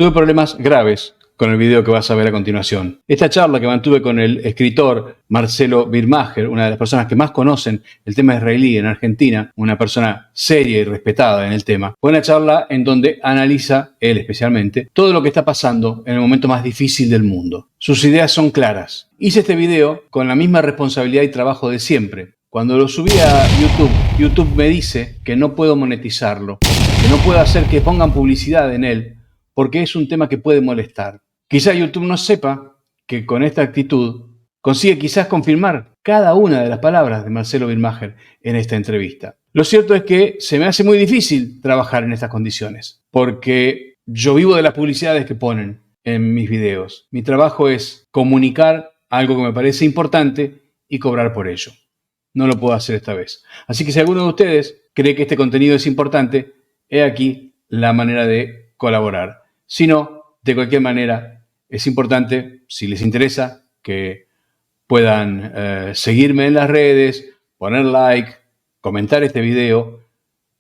tuve problemas graves con el video que vas a ver a continuación. Esta charla que mantuve con el escritor Marcelo Birmacher, una de las personas que más conocen el tema israelí en Argentina, una persona seria y respetada en el tema, fue una charla en donde analiza, él especialmente, todo lo que está pasando en el momento más difícil del mundo. Sus ideas son claras. Hice este video con la misma responsabilidad y trabajo de siempre. Cuando lo subí a YouTube, YouTube me dice que no puedo monetizarlo, que no puedo hacer que pongan publicidad en él, porque es un tema que puede molestar. Quizá YouTube no sepa que con esta actitud consigue quizás confirmar cada una de las palabras de Marcelo Birmacher en esta entrevista. Lo cierto es que se me hace muy difícil trabajar en estas condiciones, porque yo vivo de las publicidades que ponen en mis videos. Mi trabajo es comunicar algo que me parece importante y cobrar por ello. No lo puedo hacer esta vez. Así que si alguno de ustedes cree que este contenido es importante, he aquí la manera de colaborar. Si no, de cualquier manera, es importante, si les interesa, que puedan seguirme en las redes, poner like, comentar este video,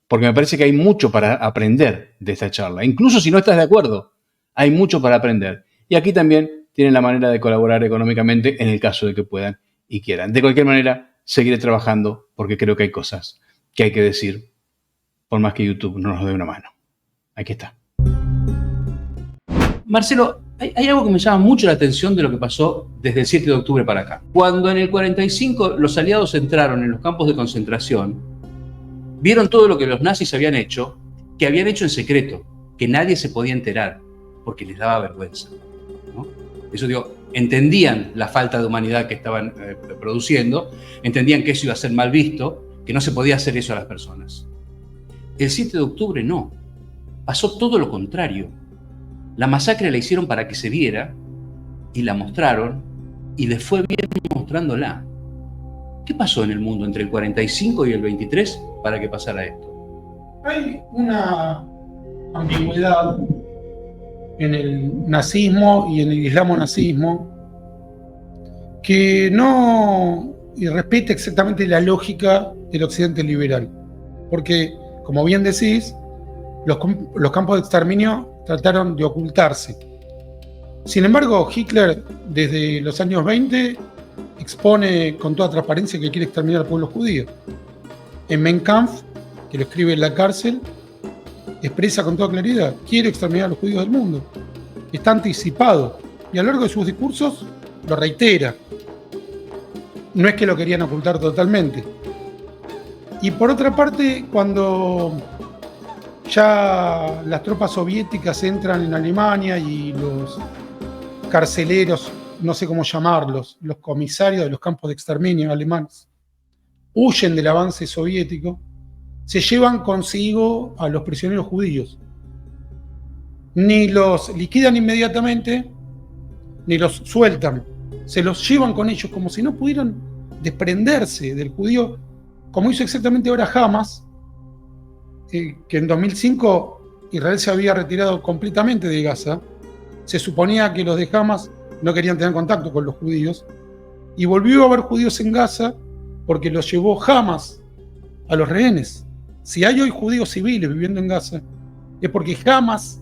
porque me parece que hay mucho para aprender de esta charla. Incluso si no estás de acuerdo, hay mucho para aprender. Y aquí también tienen la manera de colaborar económicamente en el caso de que puedan y quieran. De cualquier manera, seguiré trabajando porque creo que hay cosas que hay que decir, por más que YouTube no nos dé una mano. Aquí está. Marcelo, hay algo que me llama mucho la atención de lo que pasó desde el 7 de octubre para acá. Cuando en el 45 los aliados entraron en los campos de concentración, vieron todo lo que los nazis habían hecho, que habían hecho en secreto, que nadie se podía enterar, porque les daba vergüenza, ¿no? Eso digo, entendían la falta de humanidad que estaban produciendo, entendían que eso iba a ser mal visto, que no se podía hacer eso a las personas. El 7 de octubre no, pasó todo lo contrario. La masacre la hicieron para que se viera y la mostraron y les fue bien mostrándola. ¿Qué pasó en el mundo entre el 45 y el 23 para que pasara esto? Hay una ambigüedad en el nazismo y en el islamонazismo que no respeta exactamente la lógica del occidente liberal. Porque, como bien decís, los campos de exterminio trataron de ocultarse. Sin embargo, Hitler, desde los años 20, expone con toda transparencia que quiere exterminar al pueblo judío. En Mein Kampf, que lo escribe en la cárcel, expresa con toda claridad: quiere exterminar a los judíos del mundo. Está anticipado y a lo largo de sus discursos lo reitera. No es que lo querían ocultar totalmente. Y por otra parte, cuando ya las tropas soviéticas entran en Alemania y los carceleros, no sé cómo llamarlos, los comisarios de los campos de exterminio alemanes, huyen del avance soviético, se llevan consigo a los prisioneros judíos. Ni los liquidan inmediatamente, ni los sueltan. Se los llevan con ellos como si no pudieran desprenderse del judío, como hizo exactamente ahora Hamas, que en 2005 Israel se había retirado completamente de Gaza. Se suponía que los de Hamas no querían tener contacto con los judíos y volvió a haber judíos en Gaza porque los llevó Hamas a los rehenes. Si hay hoy judíos civiles viviendo en Gaza, es porque Hamas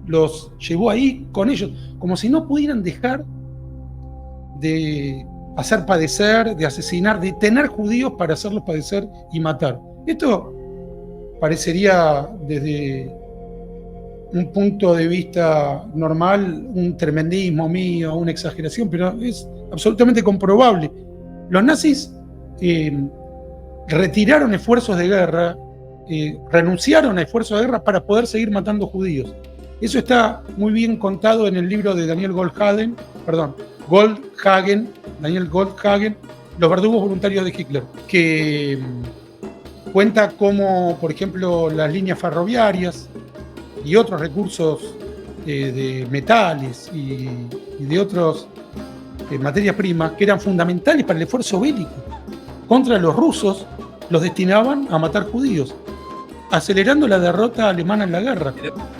los llevó ahí con ellos, como si no pudieran dejar de hacer padecer, de asesinar, de tener judíos para hacerlos padecer y matar. Esto parecería, desde un punto de vista normal, un tremendismo mío, una exageración, pero es absolutamente comprobable. Los nazis retiraron esfuerzos de guerra, renunciaron a esfuerzos de guerra para poder seguir matando judíos. Eso está muy bien contado en el libro de Daniel Goldhagen, Los verdugos voluntarios de Hitler, que cuenta cómo, por ejemplo, las líneas ferroviarias y otros recursos de metales y de otras materias primas que eran fundamentales para el esfuerzo bélico contra los rusos, los destinaban a matar judíos, acelerando la derrota alemana en la guerra.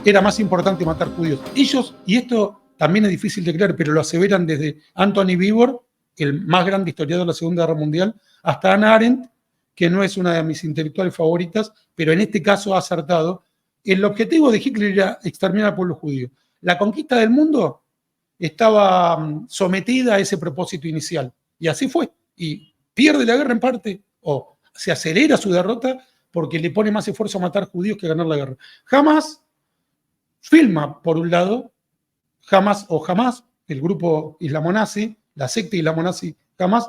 Era más importante matar judíos. Ellos, y esto también es difícil de creer, pero lo aseveran desde Anthony Beevor, el más grande historiador de la Segunda Guerra Mundial, hasta Hannah Arendt, que no es una de mis intelectuales favoritas, pero en este caso ha acertado. El objetivo de Hitler era exterminar al pueblo judío. La conquista del mundo estaba sometida a ese propósito inicial. Y así fue. Y pierde la guerra en parte, o se acelera su derrota porque le pone más esfuerzo a matar judíos que a ganar la guerra. Hamas filma, por un lado, Hamas, el grupo islamonazi, la secta islamonazi Hamas,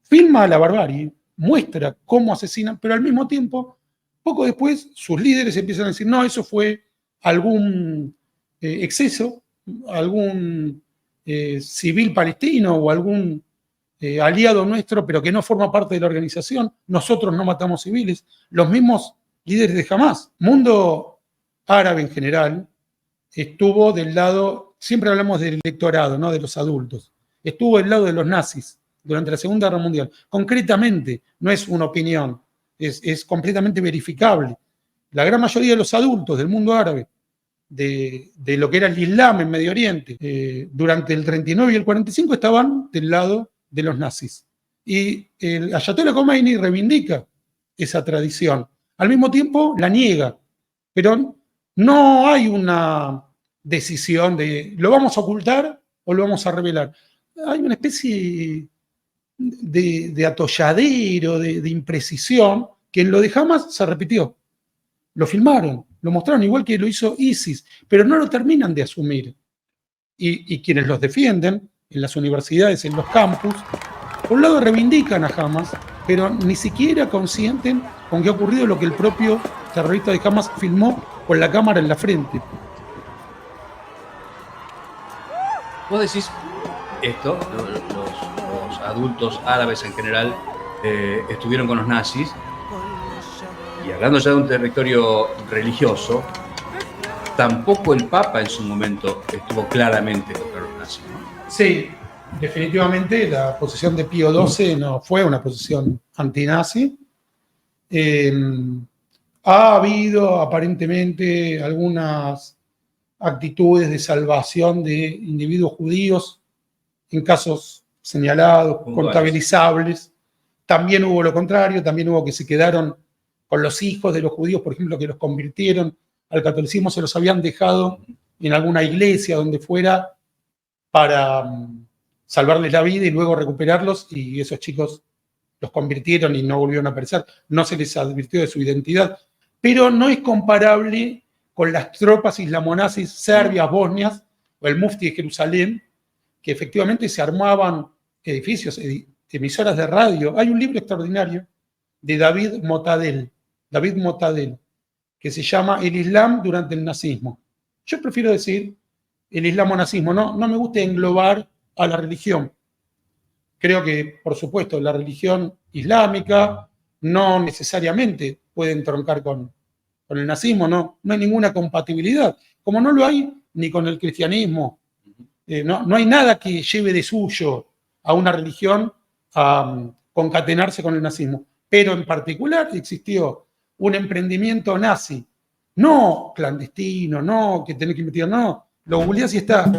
filma a la barbarie, muestra cómo asesinan, pero al mismo tiempo, poco después, sus líderes empiezan a decir, no, eso fue algún exceso, algún civil palestino o algún aliado nuestro, pero que no forma parte de la organización. Nosotros no matamos civiles. Los mismos líderes de Hamas. Mundo árabe en general estuvo del lado, siempre hablamos del electorado, no de los adultos, estuvo del lado de los nazis durante la Segunda Guerra Mundial. Concretamente, no es una opinión, es completamente verificable. La gran mayoría de los adultos del mundo árabe, de lo que era el Islam en Medio Oriente, durante el 39 y el 45 estaban del lado de los nazis. Y el Ayatollah Khomeini reivindica esa tradición. Al mismo tiempo la niega, pero no hay una decisión de ¿lo vamos a ocultar o lo vamos a revelar? Hay una especie de atolladero, de imprecisión, que en lo de Hamas se repitió. Lo filmaron, lo mostraron igual que lo hizo ISIS, pero no lo terminan de asumir. Y quienes los defienden, en las universidades, en los campus, por un lado reivindican a Hamas, pero ni siquiera consienten con que ha ocurrido lo que el propio terrorista de Hamas filmó con la cámara en la frente. Vos decís esto, los adultos árabes en general estuvieron con los nazis, y hablando ya de un territorio religioso, tampoco el Papa en su momento estuvo claramente contra los nazis, ¿no? Sí, definitivamente la posición de Pío XII no fue una posición antinazi. Ha habido aparentemente algunas actitudes de salvación de individuos judíos en casos señalados, contabilizables. También hubo lo contrario, también hubo que se quedaron con los hijos de los judíos, por ejemplo, que los convirtieron al catolicismo, se los habían dejado en alguna iglesia, donde fuera, para salvarles la vida y luego recuperarlos, y esos chicos los convirtieron y no volvieron a aparecer. No se les advirtió de su identidad. Pero no es comparable con las tropas islamonazis serbias, bosnias, o el mufti de Jerusalén, que efectivamente se armaban edificios, emisoras de radio. Hay un libro extraordinario de David Motadel, que se llama El Islam durante el nazismo. Yo prefiero decir el islamonazismo, no me gusta englobar a la religión. Creo que, por supuesto, la religión islámica no necesariamente puede entroncar con el nazismo, no hay ninguna compatibilidad, como no lo hay ni con el cristianismo. No hay nada que lleve de suyo a una religión a concatenarse con el nazismo. Pero en particular existió un emprendimiento nazi, no clandestino, no que tenés que investigar, no, lo googleás y está.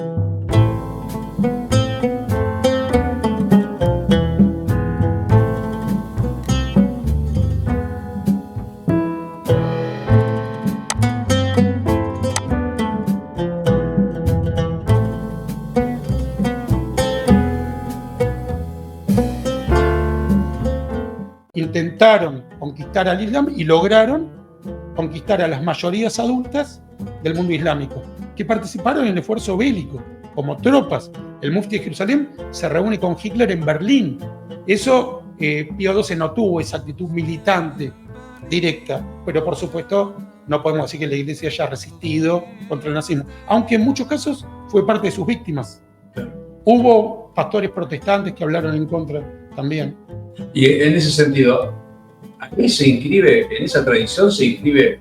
Intentaron conquistar al Islam y lograron conquistar a las mayorías adultas del mundo islámico, que participaron en el esfuerzo bélico como tropas. El mufti de Jerusalén se reúne con Hitler en Berlín. Eso, Pío XII no tuvo esa actitud militante directa, pero por supuesto no podemos decir que la Iglesia haya resistido contra el nazismo, aunque en muchos casos fue parte de sus víctimas. Hubo pastores protestantes que hablaron en contra también. Y en ese sentido, ¿aquí se inscribe, en esa tradición se inscribe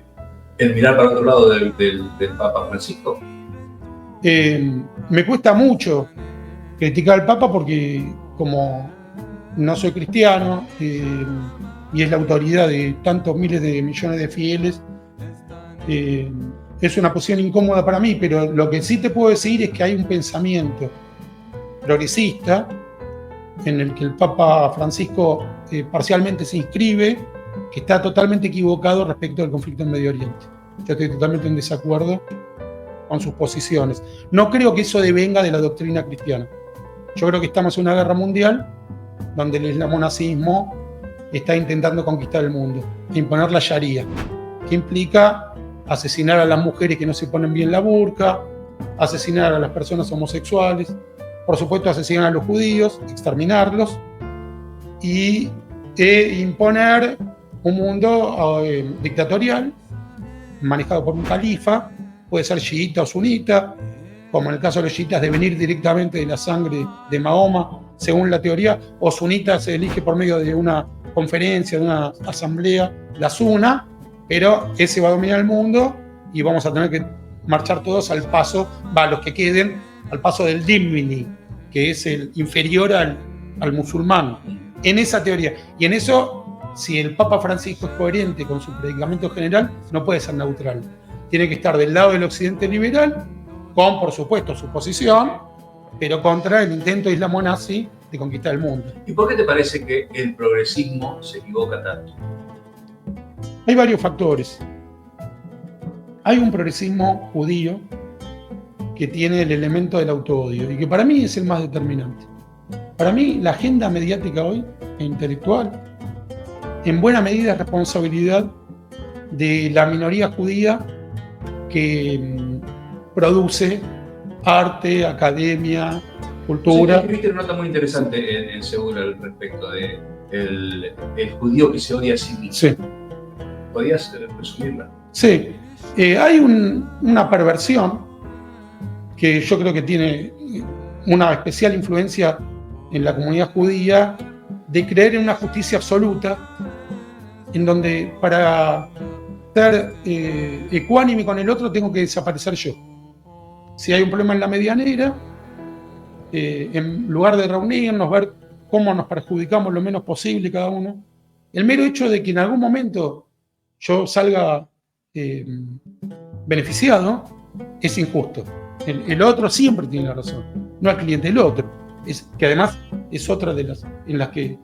el mirar para otro lado del Papa Francisco? Me cuesta mucho criticar al Papa porque, como no soy cristiano y es la autoridad de tantos miles de millones de fieles, es una posición incómoda para mí, pero lo que sí te puedo decir es que hay un pensamiento progresista en el que el Papa Francisco parcialmente se inscribe, que está totalmente equivocado respecto al conflicto en Medio Oriente. Yo estoy totalmente en desacuerdo con sus posiciones. No creo que eso devenga de la doctrina cristiana. Yo creo que estamos en una guerra mundial donde el islamonazismo está intentando conquistar el mundo, imponer la Sharia, que implica asesinar a las mujeres que no se ponen bien la burka, asesinar a las personas homosexuales, por supuesto asesinar a los judíos, exterminarlos y imponer un mundo dictatorial manejado por un califa, puede ser chiita o sunita, como en el caso de los chiitas de venir directamente de la sangre de Mahoma, según la teoría, o sunita se elige por medio de una conferencia, de una asamblea, la suna, pero ese va a dominar el mundo y vamos a tener que marchar todos al paso, los que queden, al paso del dhimmi, que es el inferior al musulmán, en esa teoría. Y en eso, si el Papa Francisco es coherente con su predicamento general, no puede ser neutral. Tiene que estar del lado del occidente liberal, con, por supuesto, su posición, pero contra el intento islamonazi de conquistar el mundo. ¿Y por qué te parece que el progresismo se equivoca tanto? Hay varios factores. Hay un progresismo judío que tiene el elemento del autoodio y que para mí es el más determinante. Para mí, la agenda mediática hoy e intelectual, en buena medida es responsabilidad de la minoría judía que produce arte, academia, cultura. Sí, escribiste una nota muy interesante en Seguro al respecto de el judío que se odia a sí mismo. Sí. ¿Podrías resumirla? Sí. Hay una perversión que yo creo que tiene una especial influencia en la comunidad judía de creer en una justicia absoluta, en donde para ser ecuánime con el otro tengo que desaparecer yo. Si hay un problema en la medianera, en lugar de reunirnos, ver cómo nos perjudicamos lo menos posible cada uno, el mero hecho de que en algún momento yo salga beneficiado es injusto. El otro siempre tiene la razón, no el cliente, el otro. Que además es otra de las en las que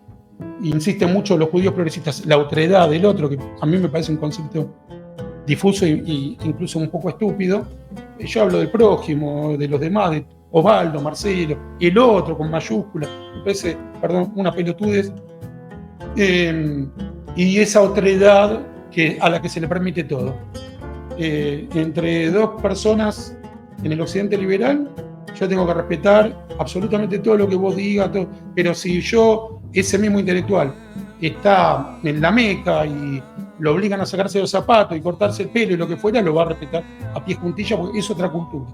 insisten mucho los judíos progresistas, la otredad del otro, que a mí me parece un concepto difuso e incluso un poco estúpido. Yo hablo del prójimo, de los demás, de Osvaldo, Marcelo, el otro con mayúsculas, me parece, una pelotudez. Y esa otredad a la que se le permite todo. Entre dos personas en el occidente liberal, yo tengo que respetar absolutamente todo lo que vos digas, pero si ese mismo intelectual, está en la Meca y lo obligan a sacarse los zapatos y cortarse el pelo y lo que fuera, lo va a respetar a pies juntillas porque es otra cultura.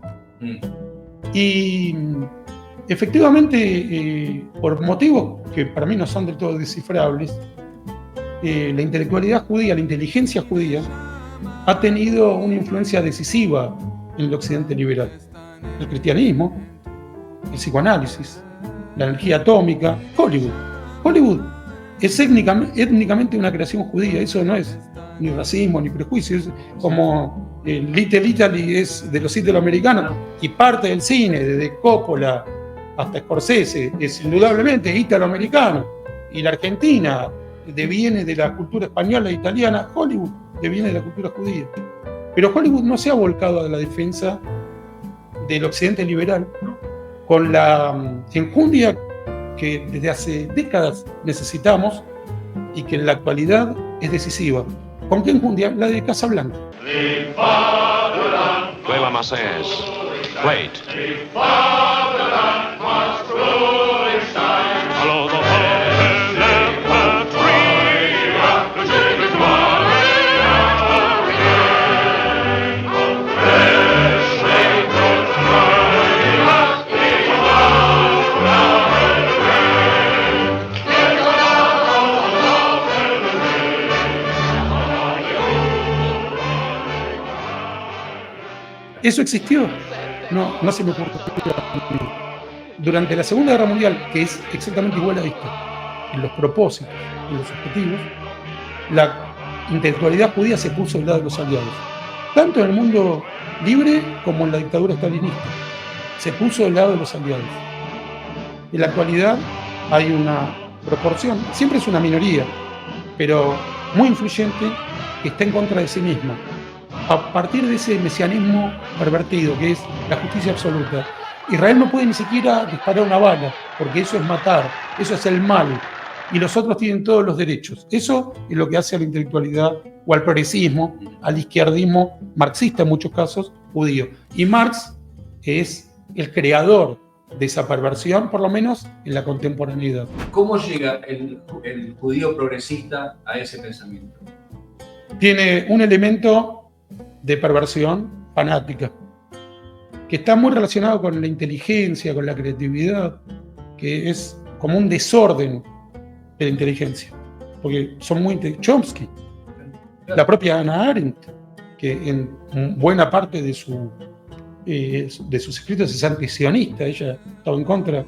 Y efectivamente, por motivos que para mí no son del todo descifrables, la intelectualidad judía, la inteligencia judía, ha tenido una influencia decisiva en el occidente liberal. El cristianismo, el psicoanálisis, la energía atómica, Hollywood. Hollywood es étnicamente una creación judía, eso no es ni racismo ni prejuicio, es como el Little Italy es de los italoamericanos y parte del cine, desde Coppola hasta Scorsese, es indudablemente italoamericano, y la Argentina deviene de la cultura española e italiana, Hollywood deviene de la cultura judía. Pero Hollywood no se ha volcado a la defensa del occidente liberal con la enjundia que desde hace décadas necesitamos y que en la actualidad es decisiva. ¿Con qué enjundia? La de Casablanca. Play La Marseillaise. Play it. Hello, the ¿Eso existió? No se me ocurrió. Durante la Segunda Guerra Mundial, que es exactamente igual a esto, en los propósitos, en los objetivos, la intelectualidad judía se puso del lado de los aliados. Tanto en el mundo libre como en la dictadura stalinista. Se puso del lado de los aliados. En la actualidad hay una proporción, siempre es una minoría, pero muy influyente, que está en contra de sí misma. a partir de ese mesianismo pervertido, que es la justicia absoluta. Israel no puede ni siquiera disparar una bala, porque eso es matar, eso es el mal, y los otros tienen todos los derechos. Eso es lo que hace a la intelectualidad o al progresismo, al izquierdismo marxista en muchos casos, judío. Y Marx es el creador de esa perversión, por lo menos en la contemporaneidad. ¿Cómo llega el judío progresista a ese pensamiento? Tiene un elemento de perversión fanática, que está muy relacionado con la inteligencia, con la creatividad, que es como un desorden de la inteligencia, porque son muy Chomsky, la propia Hannah Arendt, que en buena parte de sus escritos es antisionista. Ella estaba en contra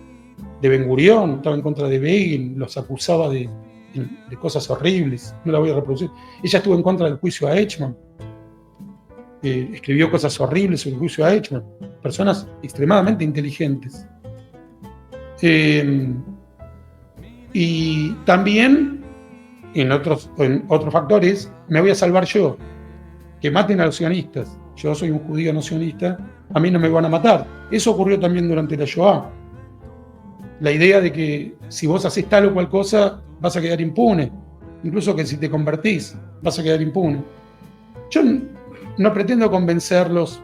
de Ben Gurión, estaba en contra de Begin, los acusaba de cosas horribles, no la voy a reproducir. Ella estuvo en contra del juicio a Eichmann, escribió cosas horribles sobre el juicio a Eichmann, personas extremadamente inteligentes. Y también en otros factores, me voy a salvar yo, que maten a los sionistas. Yo soy un judío no sionista, a mí no me van a matar. Eso ocurrió también durante la Shoah. La idea de que si vos haces tal o cual cosa, vas a quedar impune. Incluso que si te convertís, vas a quedar impune. Yo no pretendo convencerlos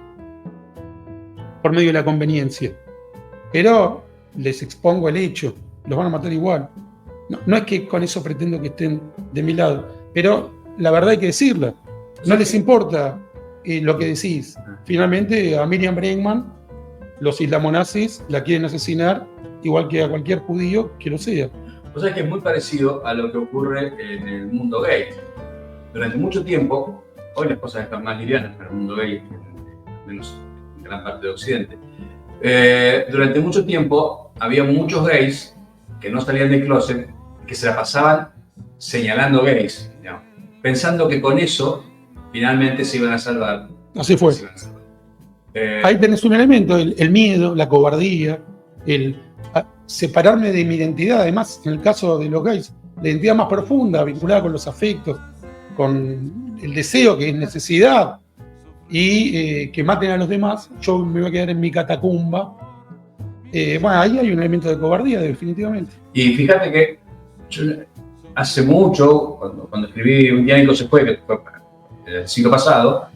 por medio de la conveniencia, pero les expongo el hecho, los van a matar igual. No es que con eso pretendo que estén de mi lado, pero la verdad hay que decirla. No les importa lo que decís. Finalmente a Miriam Bregman los islamonazis la quieren asesinar igual que a cualquier judío que lo sea. O sea que es muy parecido a lo que ocurre en el mundo gay. Durante mucho tiempo, hoy las cosas están más livianas para el mundo gay, menos en gran parte de Occidente. Durante mucho tiempo había muchos gays que no salían del closet, que se la pasaban señalando gays, digamos, pensando que con eso finalmente se iban a salvar. Así fue. Ahí tenés un elemento, el miedo, la cobardía, separarme de mi identidad. Además, en el caso de los gays, la identidad más profunda, vinculada con los afectos, con el deseo, que es necesidad, y que maten a los demás, yo me voy a quedar en mi catacumba. Bueno, ahí hay un elemento de cobardía, definitivamente. Y fíjate que yo hace mucho, cuando escribí Un día Nico se fue, que fue el siglo pasado,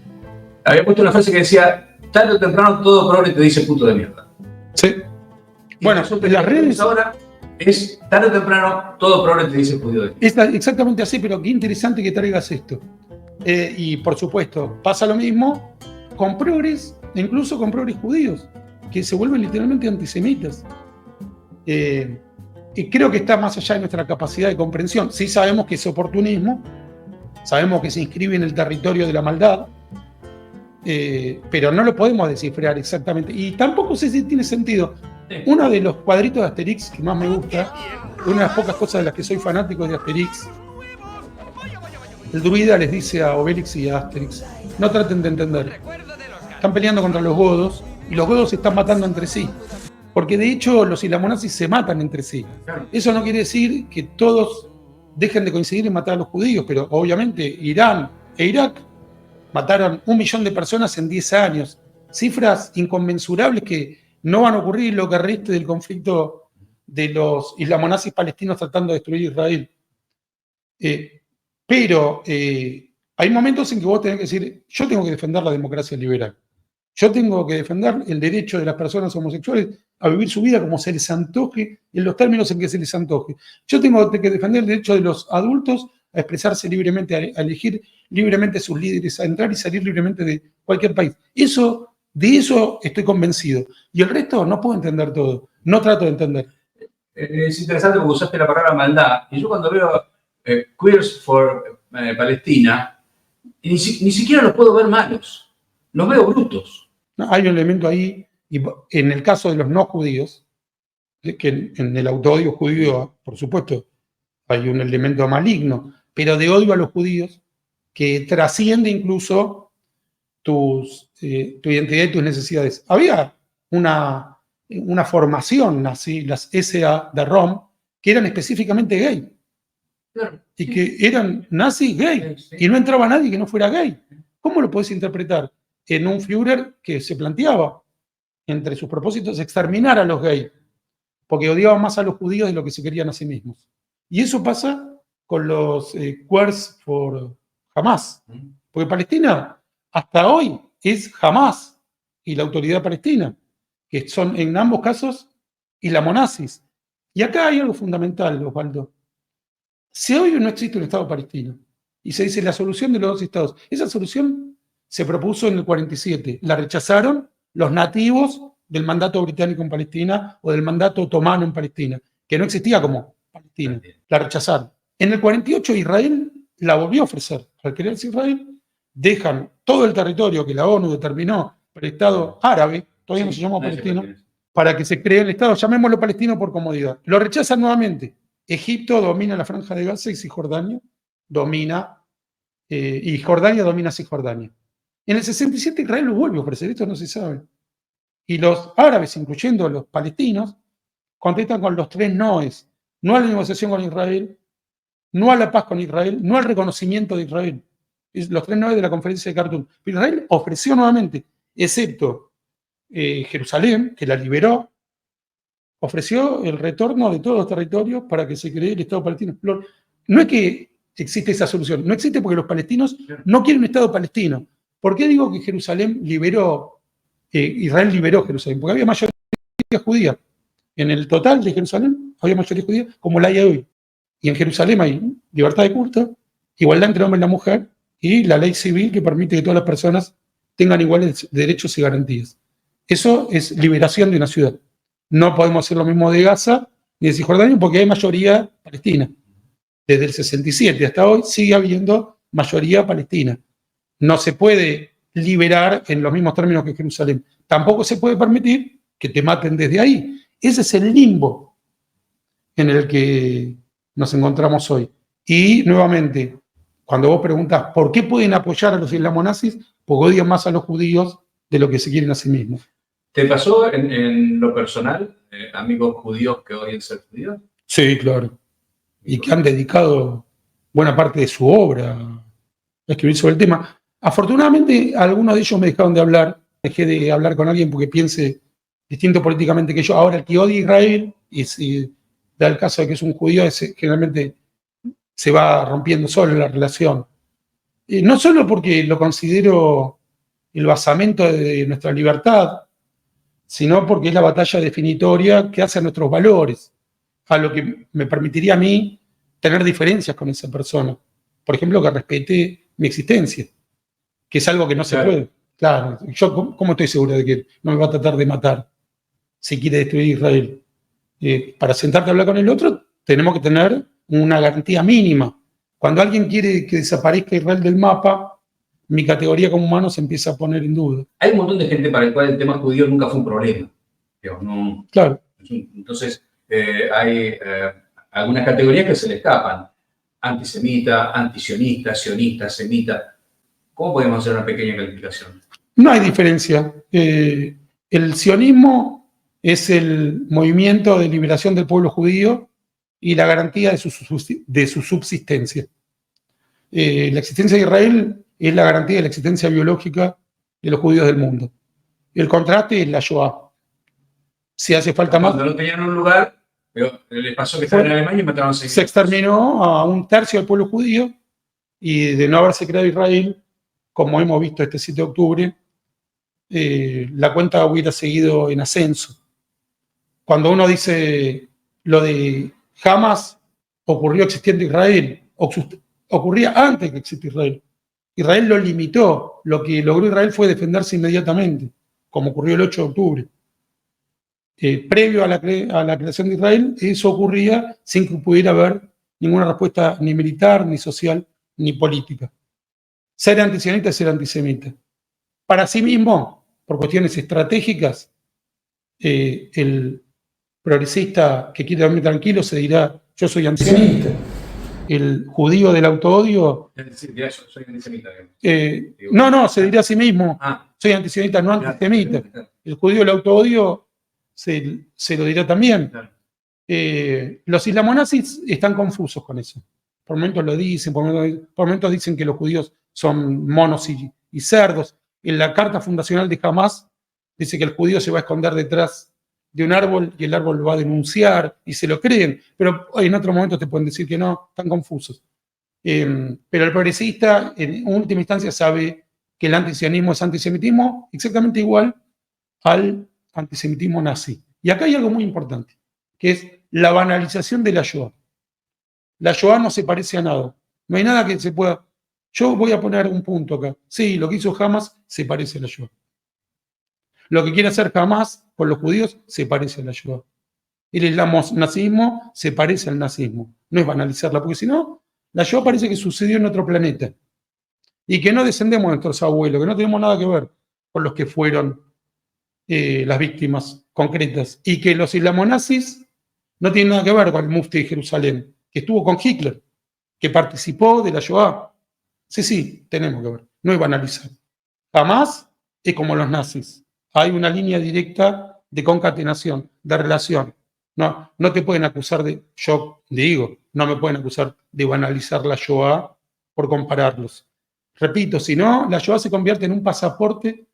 había puesto una frase que decía: tarde o temprano todo progre te dice puto de mierda. Sí. Bueno, en las redes ahora es tarde o temprano todo progre te dice judío de mierda. Está exactamente así, pero qué interesante que traigas esto. Y por supuesto, pasa lo mismo con progres, incluso con progres judíos, que se vuelven literalmente antisemitas. Y creo que está más allá de nuestra capacidad de comprensión. Sí sabemos que es oportunismo, sabemos que se inscribe en el territorio de la maldad, pero no lo podemos descifrar exactamente. Y tampoco sé si tiene sentido. Uno de los cuadritos de Asterix que más me gusta, una de las pocas cosas de las que soy fanático de Asterix, el druida les dice a Obelix y a Asterix: no traten de entender. Están peleando contra los godos y los godos se están matando entre sí. Porque de hecho los islamonazis se matan entre sí. Eso no quiere decir que todos dejen de coincidir en matar a los judíos, pero obviamente Irán e Irak mataron 1 millón de personas en 10 años. Cifras inconmensurables que no van a ocurrir en lo que reste del conflicto de los islamonazis palestinos tratando de destruir Israel. Pero hay momentos en que vos tenés que decir: yo tengo que defender la democracia liberal. Yo tengo que defender el derecho de las personas homosexuales a vivir su vida como se les antoje, en los términos en que se les antoje. Yo tengo que defender el derecho de los adultos a expresarse libremente, a elegir libremente sus líderes, a entrar y salir libremente de cualquier país. De eso estoy convencido. Y el resto no puedo entender todo. No trato de entender. Es interesante porque usaste la palabra maldad. Y yo cuando veo Queers for Palestina, ni siquiera los puedo ver malos. Los veo brutos. No, hay un elemento ahí, y en el caso de los no judíos, que en el autoodio judío, por supuesto, hay un elemento maligno, pero de odio a los judíos que trasciende incluso tu identidad y tus necesidades. Había una formación nazi, las SA de Rom, que eran específicamente gay. Claro, y que eran nazis gay. Sí. Y no entraba nadie que no fuera gay. ¿Cómo lo podés interpretar en un Führer que se planteaba entre sus propósitos exterminar a los gays, porque odiaban más a los judíos de lo que se querían a sí mismos? Y eso pasa con los Quers for Hamas, porque Palestina hasta hoy es Hamas y la autoridad palestina, que son en ambos casos islamonazis. Y acá hay algo fundamental, Osvaldo. Si hoy no existe un Estado palestino y se dice la solución de los dos estados, esa solución se propuso en el 47, la rechazaron los nativos del mandato británico en Palestina o del mandato otomano en Palestina, que no existía como Palestina, la rechazaron. En el 48 Israel la volvió a ofrecer. Al crearse Israel, dejan todo el territorio que la ONU determinó para el Estado árabe, todavía no se llama palestino, para que se cree el Estado, llamémoslo palestino por comodidad. Lo rechazan nuevamente. Egipto domina la Franja de Gaza y Cisjordania domina, y Jordania domina Cisjordania. En el 67 Israel lo vuelve a ofrecer, esto no se sabe. Y los árabes, incluyendo los palestinos, contestan con los 3 noes. No a la negociación con Israel, no a la paz con Israel, no al reconocimiento de Israel. Es los 3 noes de la conferencia de Khartoum. Pero Israel ofreció nuevamente, excepto Jerusalén, que la liberó, ofreció el retorno de todos los territorios para que se cree el Estado palestino. No es que existe esa solución, no existe porque los palestinos no quieren un Estado palestino. ¿Por qué digo que Jerusalén liberó, Israel liberó Jerusalén? Porque había mayoría judía. En el total de Jerusalén había mayoría judía, como la hay hoy. Y en Jerusalén hay libertad de culto, igualdad entre el hombre y la mujer, y la ley civil que permite que todas las personas tengan iguales derechos y garantías. Eso es liberación de una ciudad. No podemos hacer lo mismo de Gaza ni de Cisjordania porque hay mayoría palestina. Desde el 67 hasta hoy sigue habiendo mayoría palestina. No se puede liberar en los mismos términos que Jerusalén. Tampoco se puede permitir que te maten desde ahí. Ese es el limbo en el que nos encontramos hoy. Y nuevamente, cuando vos preguntás por qué pueden apoyar a los islamonazis, porque odian más a los judíos de lo que se quieren a sí mismos. ¿Te pasó en lo personal, amigos judíos que odian ser judíos? Sí, claro. Y que han dedicado buena parte de su obra a escribir sobre el tema. Afortunadamente, algunos de ellos me dejaron de hablar. Dejé de hablar con alguien porque piense distinto políticamente que yo. Ahora, el que odia a Israel, y si da el caso de que es un judío, generalmente se va rompiendo solo la relación. No solo porque lo considero el basamento de nuestra libertad, sino porque es la batalla definitoria que hace a nuestros valores, a lo que me permitiría a mí tener diferencias con esa persona. Por ejemplo, que respete mi existencia, que es algo que no se puede. Claro, yo ¿cómo estoy seguro de que no me va a tratar de matar si quiere destruir Israel? Para sentarte a hablar con el otro, tenemos que tener una garantía mínima. Cuando alguien quiere que desaparezca Israel del mapa, mi categoría como humano se empieza a poner en duda. Hay un montón de gente para el cual el tema judío nunca fue un problema. Digamos, no, claro. Entonces, hay algunas categorías que se le escapan. Antisemita, antisionista, sionista, semita. ¿Cómo podemos hacer una pequeña calificación? No hay diferencia. El sionismo es el movimiento de liberación del pueblo judío y la garantía de su subsistencia. La existencia de Israel es la garantía de la existencia biológica de los judíos del mundo. El contraste es la Shoah. Si hace falta más... Cuando no tenían un lugar, pero les pasó que estaban en Alemania y mataron a 6.000. Se exterminó a un tercio del pueblo judío y de no haberse creado Israel, como hemos visto este 7 de octubre, la cuenta hubiera seguido en ascenso. Cuando uno dice lo de Hamas ocurrió existiendo Israel, ocurría antes que existiera Israel. Israel lo limitó. Lo que logró Israel fue defenderse inmediatamente, como ocurrió el 8 de octubre. Previo a la creación de Israel, eso ocurría sin que pudiera haber ninguna respuesta ni militar, ni social, ni política. Ser antisionista es ser antisemita. Para sí mismo, por cuestiones estratégicas, el progresista que quiere dormir tranquilo se dirá, yo soy antisionista. El judío del autoodio... soy antisemita. No, se dirá a sí mismo, soy antisionista, no antisemita. El judío del autoodio se lo dirá también. Los islamonazis están confusos con eso. Por momentos lo dicen, por momentos dicen que los judíos son monos y cerdos. En la carta fundacional de Hamás dice que el judío se va a esconder detrás de un árbol y el árbol lo va a denunciar y se lo creen, pero en otro momento te pueden decir que no, están confusos. Pero el progresista en última instancia sabe que el antisionismo es antisemitismo exactamente igual al antisemitismo nazi. Y acá hay algo muy importante, que es la banalización de la Shoah. La Shoah no se parece a nada. No hay nada que se pueda... Yo voy a poner un punto acá. Sí, lo que hizo Hamas se parece a la Shoah. Lo que quiere hacer Hamas con los judíos se parece a la Shoah. El islamnazismo se parece al nazismo. No es banalizarla, porque si no, la Shoah parece que sucedió en otro planeta. Y que no descendemos de nuestros abuelos, que no tenemos nada que ver con los que fueron las víctimas concretas. Y que los islamonazis no tienen nada que ver con el mufti de Jerusalén, que estuvo con Hitler, que participó de la Shoah. Sí, tenemos que ver. No es banalizar. Jamás es como los nazis. Hay una línea directa de concatenación, de relación. No te pueden acusar yo digo, no me pueden acusar de banalizar la Shoah por compararlos. Repito, si no, la Shoah se convierte en un pasaporte.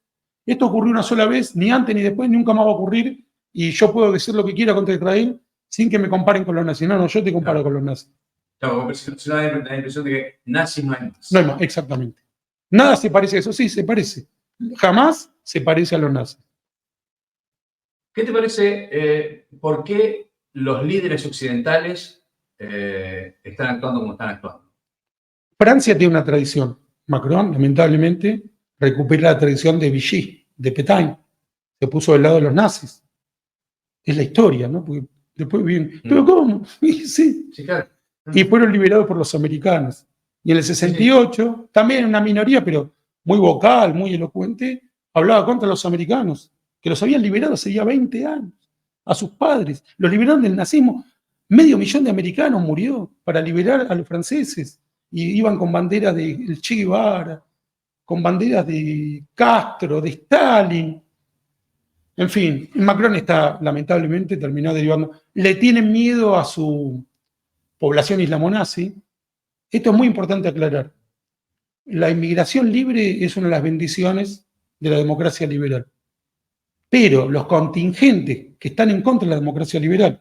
Esto ocurrió una sola vez, ni antes ni después, nunca más va a ocurrir, y yo puedo decir lo que quiera contra Israel sin que me comparen con los nazis. No, yo te comparo con los nazis. Claro, porque si no da la impresión de que nazis no hay más. No hay más, exactamente. Nada se parece a eso, sí, se parece. Jamás se parece a los nazis. ¿Qué te parece? ¿Por qué los líderes occidentales están actuando como están actuando? Francia tiene una tradición. Macron, lamentablemente, recupera la tradición de Vichy, de Pétain. Se puso del lado de los nazis. Es la historia, ¿no? Porque después vienen, ¿pero cómo? Sí, claro. Y fueron liberados por los americanos. Y en el 68, también una minoría, pero muy vocal, muy elocuente, hablaba contra los americanos, que los habían liberado hace ya 20 años, a sus padres. Los liberaron del nazismo. 500.000 de americanos murió para liberar a los franceses. Y iban con banderas de Che Guevara, con banderas de Castro, de Stalin. En fin, Macron está, lamentablemente, terminó derivando. Le tienen miedo a su población islamonazi. Esto es muy importante aclarar. La inmigración libre es una de las bendiciones de la democracia liberal. Pero los contingentes que están en contra de la democracia liberal,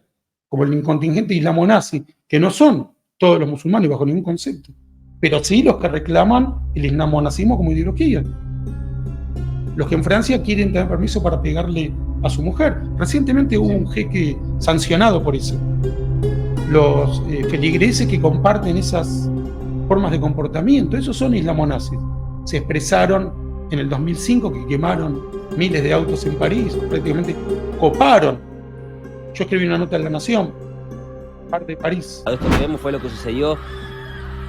como el contingente islamonazi, que no son todos los musulmanes bajo ningún concepto, pero sí los que reclaman el islamonazismo como ideología. Los que en Francia quieren tener permiso para pegarle a su mujer. Recientemente hubo un jeque sancionado por eso. Los feligreses que comparten esas formas de comportamiento, esos son islamonazis. Se expresaron en el 2005 que quemaron miles de autos en París, prácticamente coparon. Yo escribí una nota en La Nación, parte de París. Esto que vemos fue lo que sucedió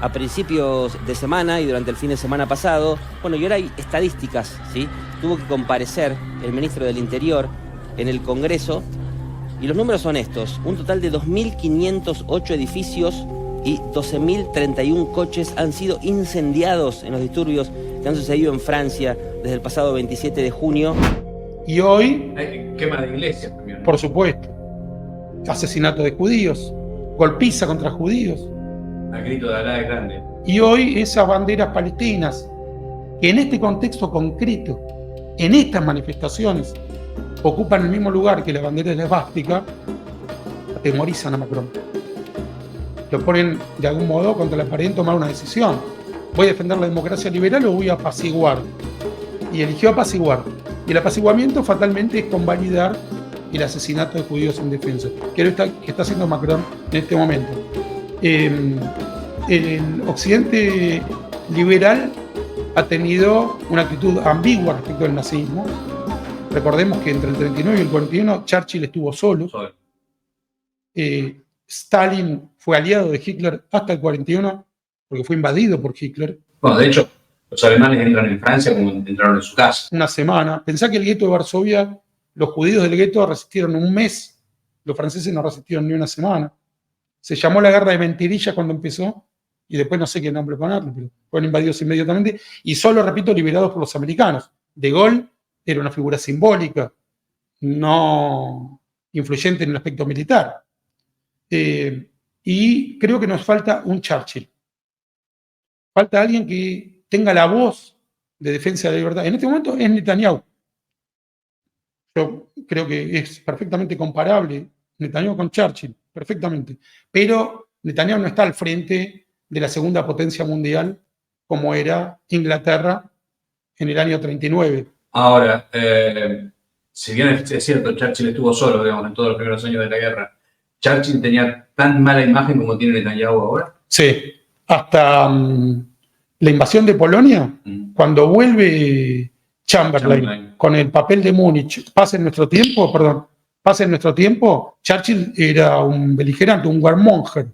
a principios de semana y durante el fin de semana pasado. Bueno, y ahora hay estadísticas, ¿sí? Tuvo que comparecer el ministro del Interior en el Congreso y los números son estos. Un total de 2.508 edificios y 12.031 coches han sido incendiados en los disturbios que han sucedido en Francia desde el pasado 27 de junio. Y hoy... Quema de iglesias también. Por supuesto. Asesinato de judíos, golpiza contra judíos. Al grito de Alá es grande. Y hoy esas banderas palestinas, que en este contexto concreto, en estas manifestaciones, ocupan el mismo lugar que la bandera de la esvástica, atemorizan a Macron. Lo ponen de algún modo contra la pared en tomar una decisión. ¿Voy a defender la democracia liberal o voy a apaciguar? Y eligió apaciguar. Y el apaciguamiento fatalmente es convalidar el asesinato de judíos en defensa, que está haciendo Macron en este momento. El occidente liberal ha tenido una actitud ambigua respecto al nazismo. Recordemos que entre el 39 y el 41 Churchill estuvo solo. Stalin fue aliado de Hitler hasta el 41 porque fue invadido por Hitler. Bueno, de hecho, los alemanes entran en Francia como entraron en su casa. Una semana. Pensá que el gueto de Varsovia, los judíos del gueto resistieron un mes, los franceses no resistieron ni una semana. Se llamó la guerra de mentirillas cuando empezó, y después no sé qué nombre ponerle, pero fueron invadidos inmediatamente, y solo, repito, liberados por los americanos. De Gaulle era una figura simbólica, no influyente en el aspecto militar. Y creo que nos falta un Churchill. Falta alguien que tenga la voz de defensa de la libertad en este momento es Netanyahu. Yo creo que es perfectamente comparable Netanyahu con Churchill, perfectamente. Pero Netanyahu no está al frente de la segunda potencia mundial como era Inglaterra en el año 39. Ahora, si bien es cierto, Churchill estuvo solo, digamos, en todos los primeros años de la guerra, ¿Churchill tenía tan mala imagen como tiene Netanyahu ahora? Sí, hasta la invasión de Polonia, cuando vuelve Chamberlain con el papel de Múnich, pasa en nuestro tiempo, Churchill era un beligerante, un warmonger.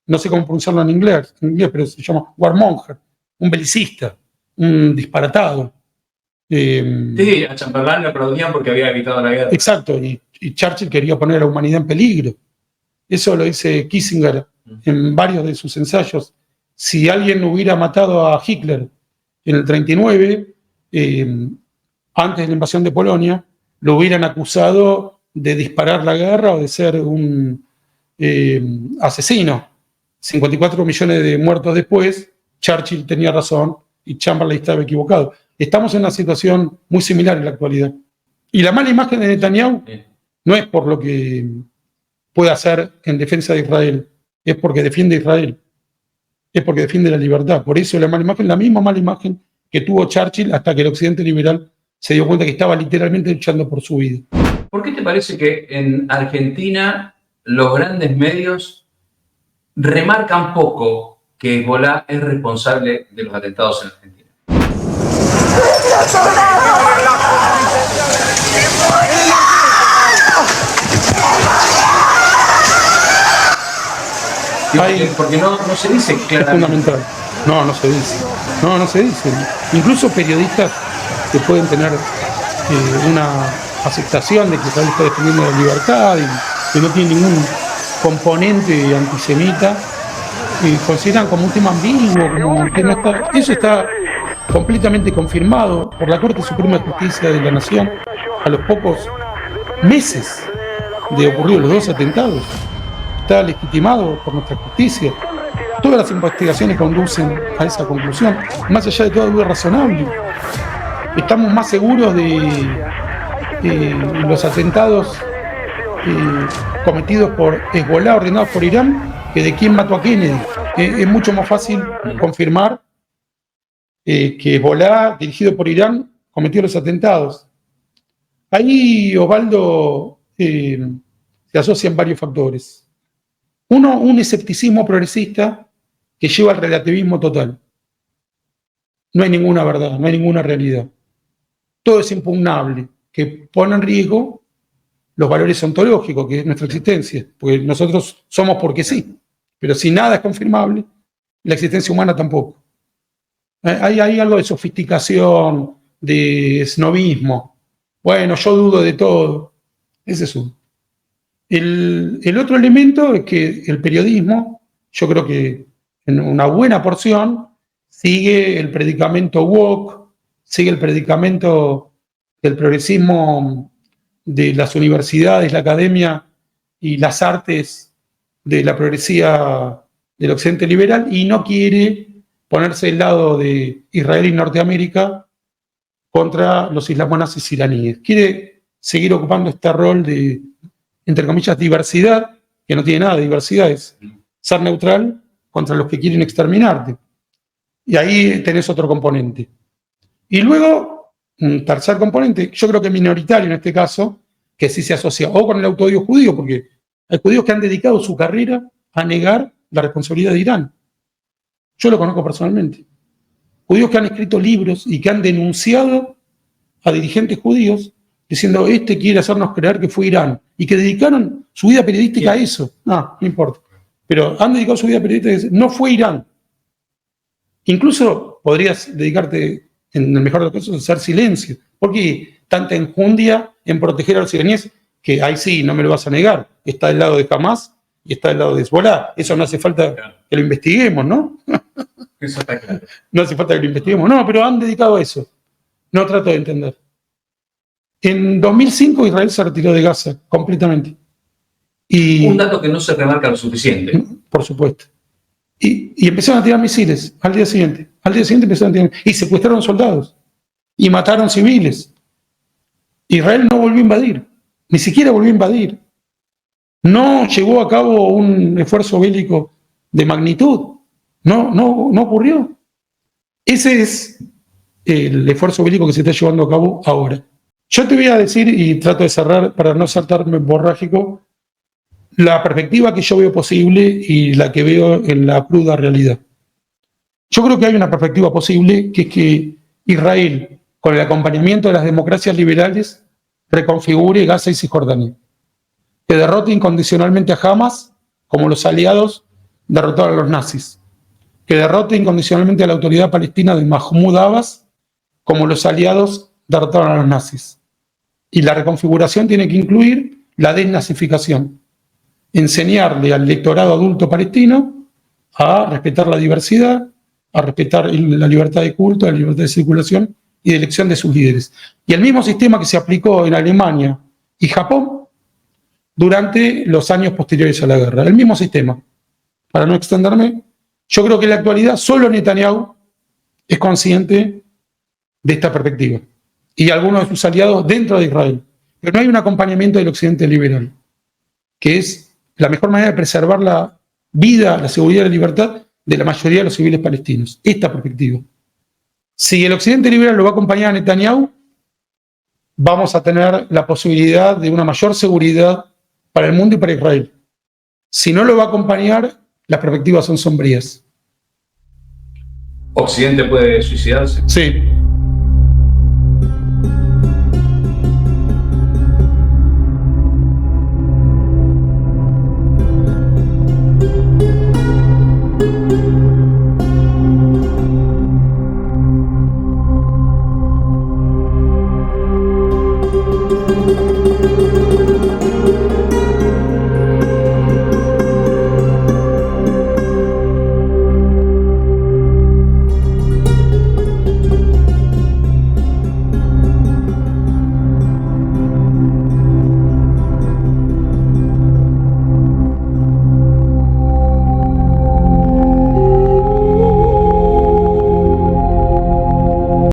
No sé cómo pronunciarlo en inglés, pero se llama warmonger, un belicista, un disparatado. Sí, a Chamberlain le aplaudían porque había evitado la guerra. Exacto, y Churchill quería poner a la humanidad en peligro. Eso lo dice Kissinger en varios de sus ensayos. Si alguien hubiera matado a Hitler en el 39, antes de la invasión de Polonia, lo hubieran acusado de disparar la guerra o de ser un asesino. 54 millones de muertos después, Churchill tenía razón y Chamberlain estaba equivocado. Estamos en una situación muy similar en la actualidad. Y la mala imagen de Netanyahu no es por lo que puede hacer en defensa de Israel, es porque defiende a Israel, es porque defiende la libertad. Por eso la mala imagen, la misma mala imagen que tuvo Churchill hasta que el occidente liberal se dio cuenta que estaba literalmente luchando por su vida. ¿Por qué te parece que en Argentina los grandes medios remarcan poco que Hezbollah es responsable de los atentados en Argentina? Porque no se dice claramente. Es fundamental. No se dice. No se dice. Incluso periodistas que pueden tener una aceptación de que Israel está defendiendo la libertad y que no tiene ningún componente antisemita, consideran como un tema ambiguo, como que no está. Eso está completamente confirmado por la Corte Suprema de Justicia de la Nación a los pocos meses de ocurrir los dos atentados. Está legitimado por nuestra justicia. Todas las investigaciones conducen a esa conclusión, más allá de toda duda razonable. Estamos más seguros de los atentados cometidos por Hezbollah, ordenados por Irán, que de quién mató a Kennedy. Es mucho más fácil confirmar que Hezbollah, dirigido por Irán, cometió los atentados. Ahí, Osvaldo, se asocian varios factores. Uno, un escepticismo progresista que lleva al relativismo total. No hay ninguna verdad, no hay ninguna realidad. Todo es impugnable, que pone en riesgo los valores ontológicos, que es nuestra existencia, porque nosotros somos porque sí, pero si nada es confirmable, la existencia humana tampoco. Hay algo de sofisticación, de snobismo. Bueno, yo dudo de todo. Ese es uno. El otro elemento es que el periodismo, yo creo que en una buena porción, sigue el predicamento woke, sigue el predicamento del progresismo de las universidades, la academia y las artes de la progresía del occidente liberal, y no quiere ponerse del lado de Israel y Norteamérica contra los islamonazis iraníes. Quiere seguir ocupando este rol de, entre comillas, diversidad, que no tiene nada de diversidad, es ser neutral contra los que quieren exterminarte. Y ahí tenés otro componente. Y luego, un tercer componente, yo creo que minoritario en este caso, que sí se asocia o con el autoodio judío, porque hay judíos que han dedicado su carrera a negar la responsabilidad de Irán. Yo lo conozco personalmente. Judíos que han escrito libros y que han denunciado a dirigentes judíos diciendo, este quiere hacernos creer que fue Irán, y que dedicaron su vida periodística a eso. No importa. Pero han dedicado su vida periodística a decir, no fue Irán. Incluso podrías dedicarte, en el mejor de los casos, a hacer silencio. Porque tanta enjundia en proteger a los iraníes, que ahí sí, no me lo vas a negar, está del lado de Hamas y está del lado de Hezbollah. Eso no hace falta que lo investiguemos, ¿no? Eso está claro. No hace falta que lo investiguemos. No, pero han dedicado a eso. No trato de entender. En 2005 Israel se retiró de Gaza completamente. Y, un dato que no se remarca lo suficiente. Por supuesto. Y empezaron a tirar misiles al día siguiente. Al día siguiente empezaron a tirar. Y secuestraron soldados. y mataron civiles. Israel no volvió a invadir, ni siquiera volvió a invadir. No llevó a cabo un esfuerzo bélico de magnitud. No ocurrió. Ese es el esfuerzo bélico que se está llevando a cabo ahora. Yo te voy a decir, y trato de cerrar para no saltarme borrágico, la perspectiva que yo veo posible y la que veo en la cruda realidad. Yo creo que hay una perspectiva posible, que es que Israel, con el acompañamiento de las democracias liberales, reconfigure Gaza y Cisjordania, que derrote incondicionalmente a Hamas, como los aliados derrotaron a los nazis, que derrote incondicionalmente a la autoridad palestina de Mahmoud Abbas, como los aliados derrotaron a los nazis. Y la reconfiguración tiene que incluir la desnazificación, enseñarle al electorado adulto palestino a respetar la diversidad, a respetar la libertad de culto, la libertad de circulación y de elección de sus líderes. Y el mismo sistema que se aplicó en Alemania y Japón durante los años posteriores a la guerra. El mismo sistema. Para no extenderme, yo creo que en la actualidad solo Netanyahu es consciente de esta perspectiva, y algunos de sus aliados dentro de Israel. Pero no hay un acompañamiento del occidente liberal, que es la mejor manera de preservar la vida, la seguridad y la libertad de la mayoría de los civiles palestinos. Esta perspectiva. Si el occidente liberal lo va a acompañar a Netanyahu, vamos a tener la posibilidad de una mayor seguridad para el mundo y para Israel. Si no lo va a acompañar, las perspectivas son sombrías. ¿Occidente puede suicidarse? Sí.